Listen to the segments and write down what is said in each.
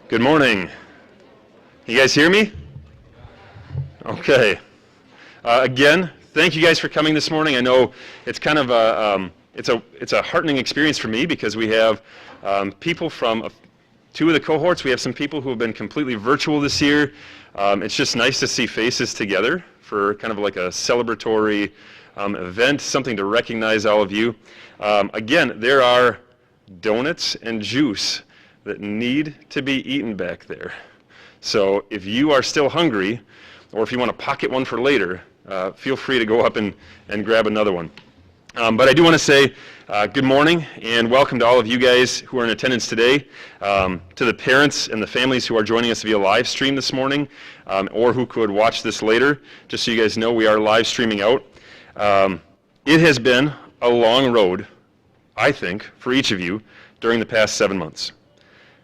Good morning. You guys hear me? Okay. Again, thank you guys for coming this morning. I know it's kind of it's a heartening experience for me because we have people from two of the cohorts. We have some people who have been completely virtual this year. It's just nice to see faces together for kind of like a celebratory event, something to recognize all of you. Again, there are donuts and juice that need to be eaten back there. So if you are still hungry, or if you want to pocket one for later, feel free to go up and grab another one. But I do want to say good morning and welcome to all of you guys who are in attendance today, to the parents and the families who are joining us via live stream this morning, or who could watch this later. Just so you guys know, we are live streaming out. It has been a long road, I think, for each of you during the past 7 months.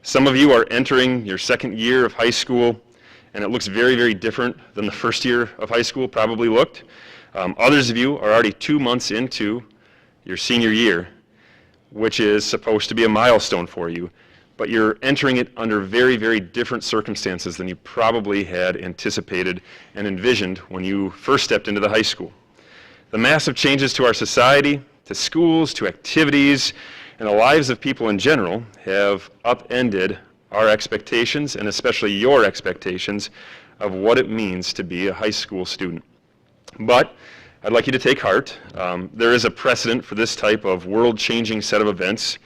Some of you are entering your second year of high school, and it looks very, very different than the first year of high school probably looked. Others of you are already 2 months into your senior year, which is supposed to be a milestone for you, but you're entering it under very, very different circumstances than you probably had anticipated and envisioned when you first stepped into the high school. The massive changes to our society, to schools, to activities, and the lives of people in general have upended our expectations, and especially your expectations, of what it means to be a high school student. But I'd like you to take heart. There is a precedent for this type of world-changing set of events.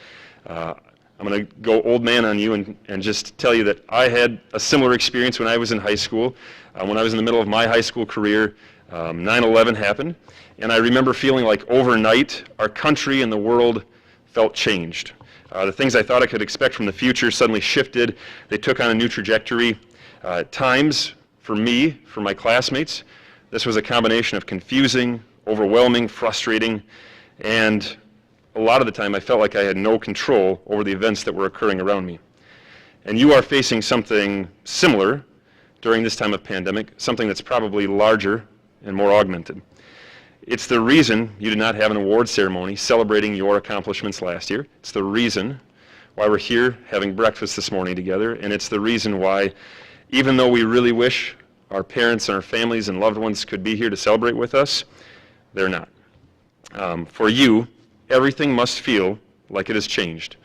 I'm going to go old man on you and just tell you that I had a similar experience when I was in high school. When I was in the middle of my high school career, 9/11 happened, and I remember feeling like overnight our country and the world felt changed. The things I thought I could expect from the future suddenly shifted. They took on a new trajectory. At times, for me, for my classmates, this was a combination of confusing, overwhelming, frustrating, and a lot of the time I felt like I had no control over the events that were occurring around me. And you are facing something similar during this time of pandemic, something that's probably larger and more augmented. It's the reason you did not have an award ceremony celebrating your accomplishments last year. It's the reason why we're here having breakfast this morning together, and it's the reason why, even though we really wish our parents and our families and loved ones could be here to celebrate with us, they're not. For you, everything must feel like it has changed.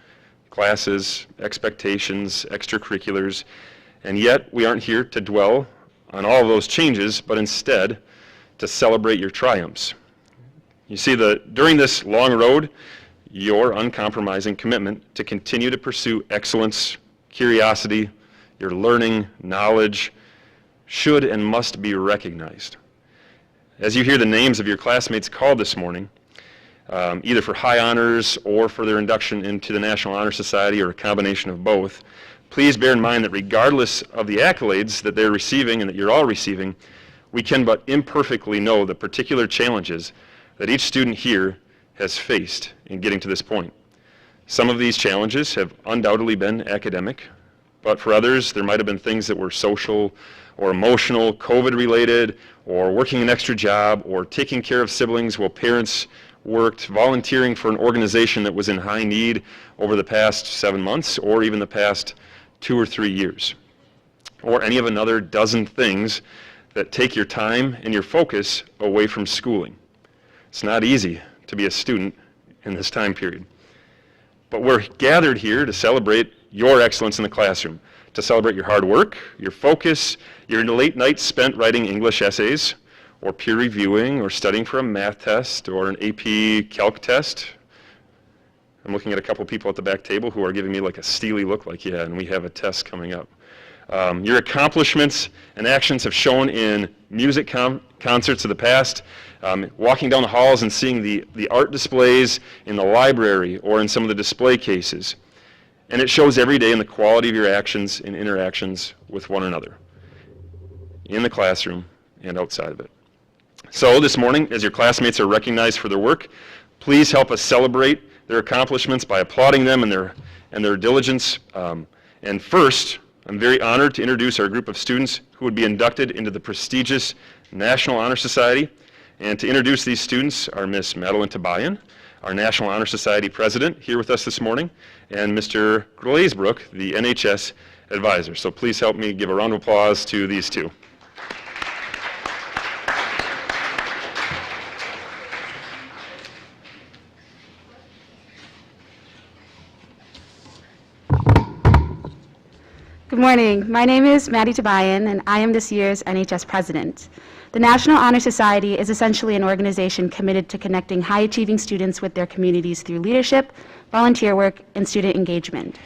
Classes, expectations, extracurriculars, and yet we aren't here to dwell on all of those changes, but instead to celebrate your triumphs. You see, during this long road, your uncompromising commitment to continue to pursue excellence, curiosity, your learning, knowledge, should and must be recognized. As you hear the names of your classmates called this morning, either for high honors or for their induction into the National Honor Society or a combination of both, please bear in mind that regardless of the accolades that they're receiving and that you're all receiving, we can but imperfectly know the particular challenges that each student here has faced in getting to this point. Some of these challenges have undoubtedly been academic, but for others, there might have been things that were social or emotional, COVID-related, or working an extra job, or taking care of siblings while parents worked, volunteering for an organization that was in high need over the past 7 months, or even the past 2 or 3 years, or any of another dozen things that take your time and your focus away from schooling. It's not easy to be a student in this time period. But we're gathered here to celebrate your excellence in the classroom, to celebrate your hard work, your focus, your late nights spent writing English essays, or peer reviewing, or studying for a math test, or an AP Calc test. I'm looking at a couple people at the back table who are giving me like a steely look like, yeah, and we have a test coming up. Your accomplishments and actions have shown in music concerts of the past, walking down the halls and seeing the art displays in the library or in some of the display cases. And it shows every day in the quality of your actions and interactions with one another, in the classroom and outside of it. So this morning, as your classmates are recognized for their work, please help us celebrate their accomplishments by applauding them and their diligence. And first, I'm very honored to introduce our group of students who would be inducted into the prestigious National Honor Society. And to introduce these students are Miss Madeline Tabayan, our National Honor Society president, here with us this morning, and Mr. Glazebrook, the NHS advisors. So please help me give a round of applause to these two. Good morning. My name is Maddie Tabayan, and I am this year's NHS President. The National Honor Society is essentially an organization committed to connecting high-achieving students with their communities through leadership, volunteer work, and student engagement.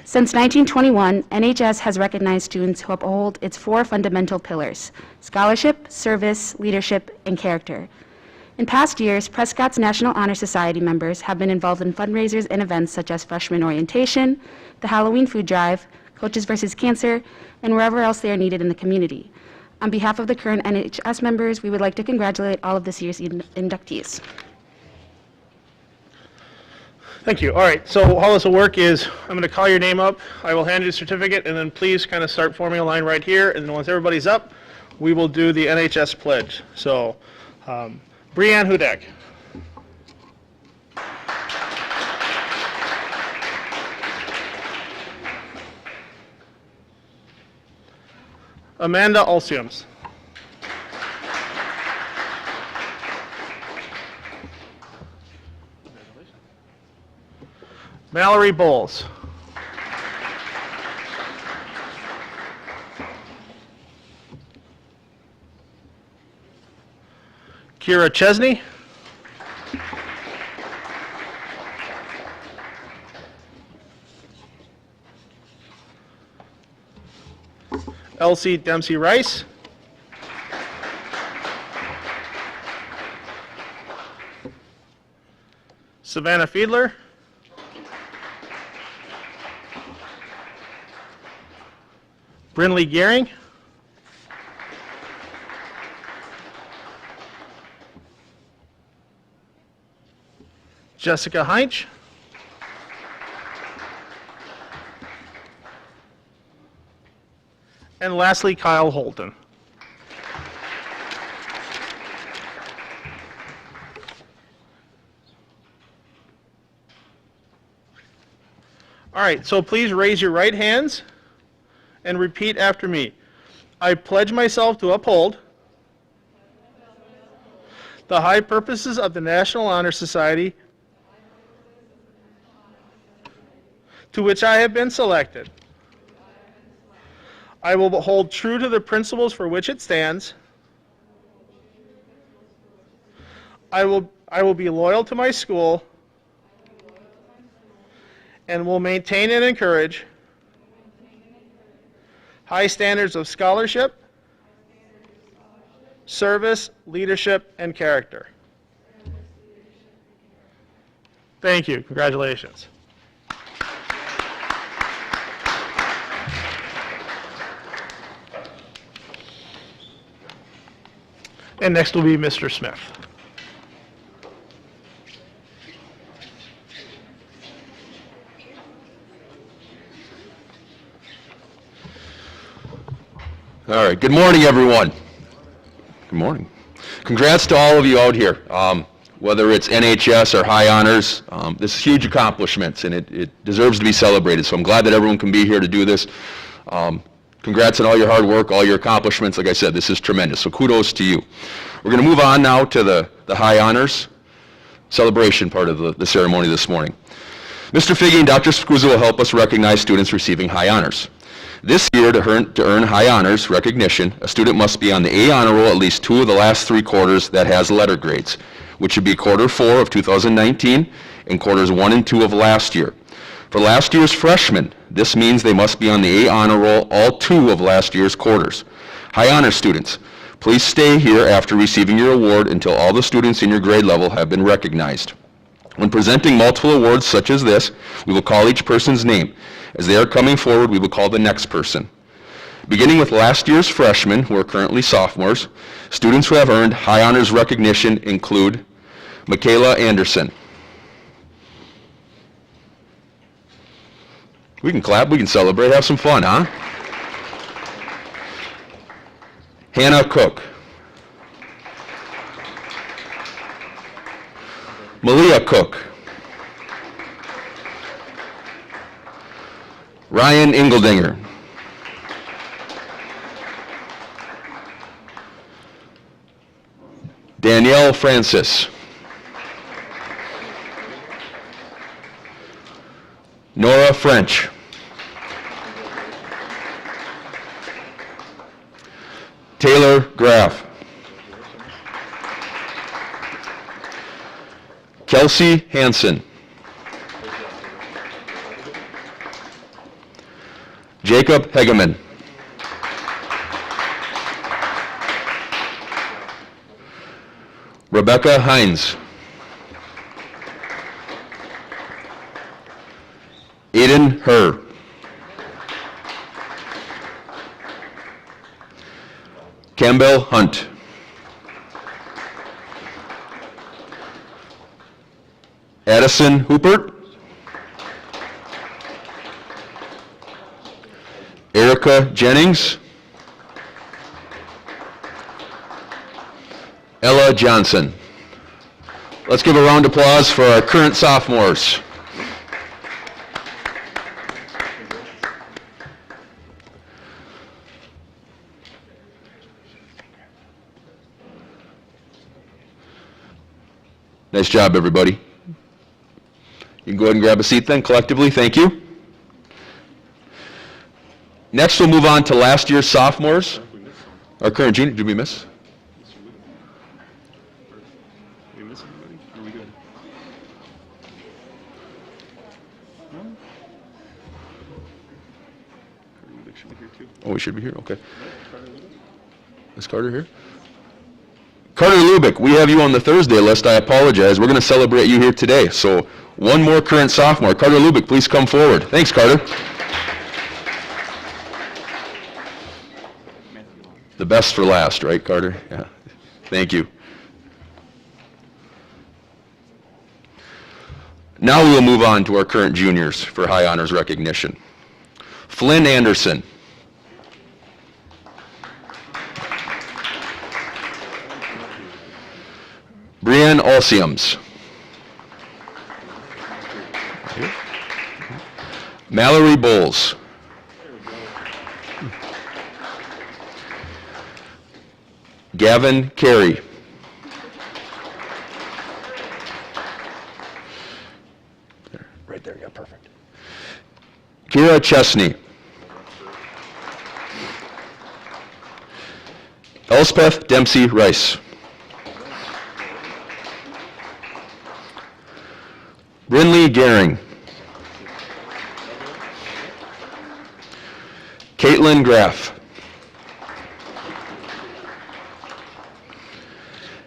Since 1921, NHS has recognized students who uphold its 4 fundamental pillars: scholarship, service, leadership, and character. In past years, Prescott's National Honor Society members have been involved in fundraisers and events such as freshman orientation, the Halloween food drive, Coaches versus Cancer, and wherever else they are needed in the community. On behalf of the current NHS members, we would like to congratulate all of this year's inductees. Thank you. All right, so how this will work is I'm going to call your name up, I will hand you a certificate, and then please kind of start forming a line right here, and then once everybody's up, we will do the NHS Pledge. So, Breanne Hudak. Amanda Alciums. Mallory Bowles. Kira Chesney. Elsie Dempsey Rice. Savannah Fiedler. Brinley Gehring. Jessica Heinch. And lastly, Kyle Holton. All right, so please raise your right hands and repeat after me. I pledge myself to uphold the high purposes of the National Honor Society to which I have been selected. I will hold true to the principles for which it stands. I will be loyal to my school and will maintain and encourage high standards of scholarship, service, leadership, and character. Thank you. Congratulations. And next will be Mr. Smith. All right, good morning, everyone. Good morning. Congrats to all of you out here. Whether it's NHS or High Honors, this is huge accomplishments, and it deserves to be celebrated. So I'm glad that everyone can be here to do this. Congrats on all your hard work, all your accomplishments. Like I said, this is tremendous, so kudos to you. We're going to move on now to the High Honors celebration part of the ceremony this morning. Mr. Figge and Dr. Scusa will help us recognize students receiving High Honors. This year, to earn High Honors recognition, a student must be on the A Honor Roll at least 2 of the last 3 quarters that has letter grades, which would be quarter 4 of 2019 and quarters 1 and 2 of last year. For last year's freshmen, this means they must be on the A Honor Roll all 2 of last year's quarters. High Honor students, please stay here after receiving your award until all the students in your grade level have been recognized. When presenting multiple awards such as this, we will call each person's name. As they are coming forward, we will call the next person. Beginning with last year's freshmen, who are currently sophomores, students who have earned High Honors recognition include Michaela Anderson. We can clap, we can celebrate, have some fun, huh? Hannah Cook. Malia Cook. Ryan Ingeldinger. Danielle Francis. Nora French. Taylor Graff. Kelsey Hansen. Jacob Hegeman. Rebecca Hines. Aiden Herr. Campbell Hunt. Addison Hoopert. Erica Jennings. Ella Johnson. Let's give a round of applause for our current sophomores. Nice job, everybody. You can go ahead and grab a seat then, collectively. Thank you. Next, we'll move on to last year's sophomores. Our current junior, did we miss? We miss anybody? Are we good? Should be here too. Oh, we should be here, okay. Is Carter here? Carter Lubick, we have you on the Thursday list. I apologize. We're going to celebrate you here today. So one more current sophomore. Carter Lubick, please come forward. Thanks, Carter. The best for last, right, Carter? Yeah. Thank you. Now we'll move on to our current juniors for high honors recognition. Flynn Anderson. Brianne Alsiums. Mallory Bowles. Gavin Carey. Right there, yeah, perfect. Kira Chesney. Elspeth Dempsey Rice. Brinley Gehring. Caitlin Graff.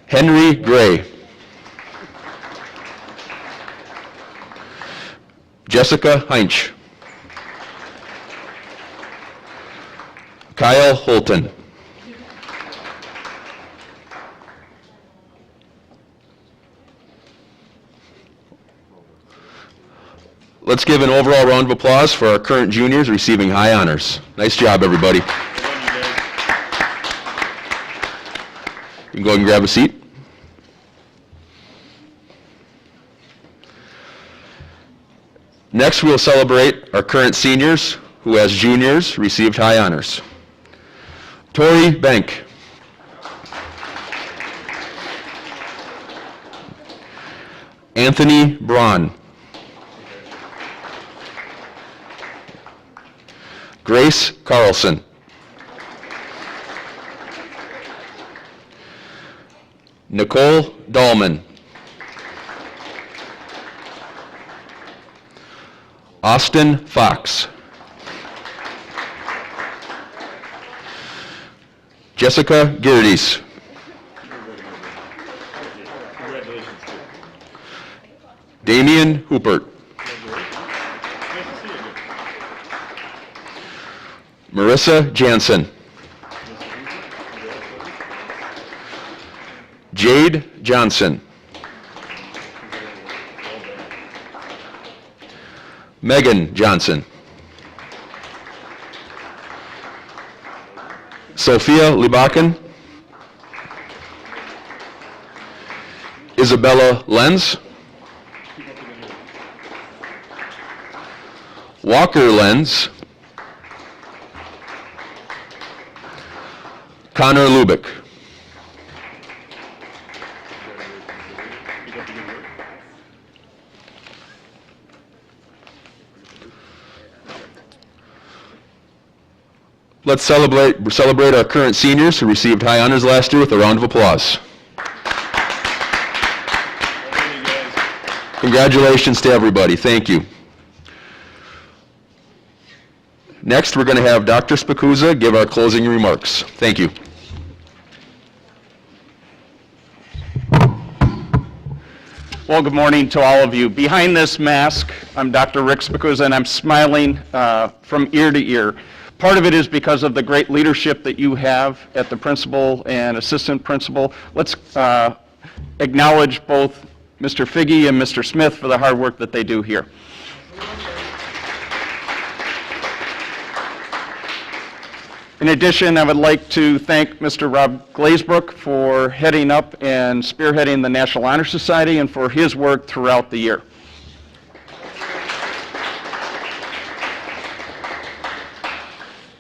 Henry Gray. Jessica Heinch. Kyle Holton. Let's give an overall round of applause for our current juniors receiving high honors. Nice job, everybody. You can go ahead and grab a seat. Next, we'll celebrate our current seniors who, as juniors, received high honors. Tori Bank. Anthony Braun. Grace Carlson. Nicole Dahlman. Austin Fox. Jessica Gerdes. Damian Hoopert. Marissa Jansen. Jade Johnson. Megan Johnson. Sophia Libakin. Isabella Lenz. Walker Lenz. Connor Lubick. Let's celebrate our current seniors who received high honors last year with a round of applause. Congratulations to everybody. Thank you. Next, we're going to have Dr. Spikuza give our closing remarks. Thank you. Well, good morning to all of you. Behind this mask, I'm Dr. Rick Spikuza, and I'm smiling from ear to ear. Part of it is because of the great leadership that you have at the principal and assistant principal. Let's acknowledge both Mr. Figge and Mr. Smith for the hard work that they do here. In addition, I would like to thank Mr. Rob Glazebrook for heading up and spearheading the National Honor Society and for his work throughout the year.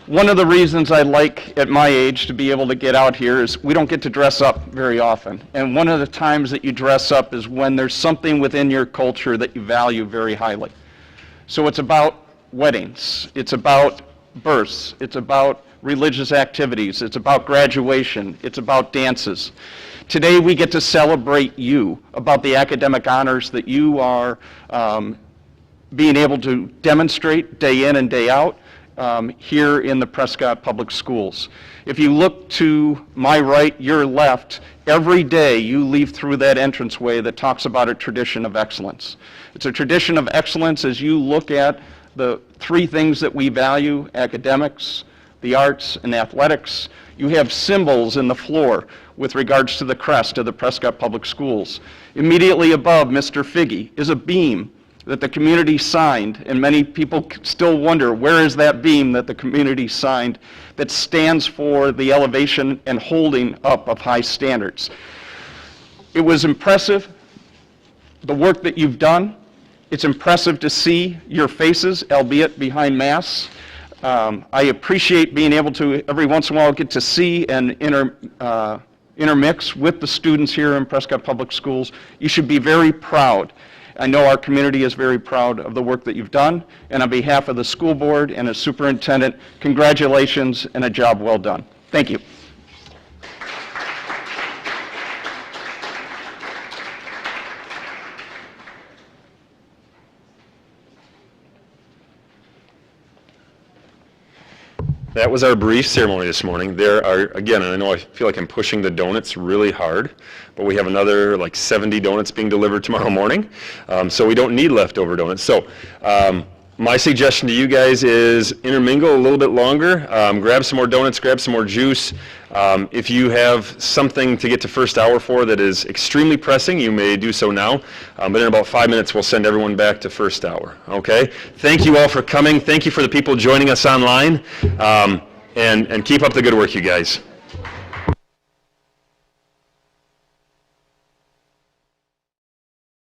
One of the reasons I like, at my age, to be able to get out here is we don't get to dress up very often. And one of the times that you dress up is when there's something within your culture that you value very highly. So it's about weddings, it's about births, it's about religious activities, it's about graduation, it's about dances. Today we get to celebrate you, about the academic honors that you are being able to demonstrate day in and day out here in the Prescott Public Schools. If you look to my right, your left, every day you leave through that entranceway that talks about a tradition of excellence. It's a tradition of excellence as you look at the three things that we value: academics, the arts, and athletics. You have symbols in the floor with regards to the crest of the Prescott Public Schools. Immediately above Mr. Figge is a beam that the community signed, and many people still wonder, where is that beam that the community signed that stands for the elevation and holding up of high standards? It was impressive, the work that you've done. It's impressive to see your faces, albeit behind masks. I appreciate being able to, every once in a while, get to see and intermix with the students here in Prescott Public Schools. You should be very proud. I know our community is very proud of the work that you've done, and on behalf of the school board and the superintendent, congratulations and a job well done. Thank you. That was our brief ceremony this morning. There are, again, and I know I feel like I'm pushing the donuts really hard, but we have another like 70 donuts being delivered tomorrow morning, so we don't need leftover donuts. So my suggestion to you guys is intermingle a little bit longer, grab some more donuts, grab some more juice. If you have something to get to first hour for that is extremely pressing, you may do so now, but in about 5 minutes we'll send everyone back to first hour, okay? Thank you all for coming. Thank you for the people joining us online, and keep up the good work, you guys.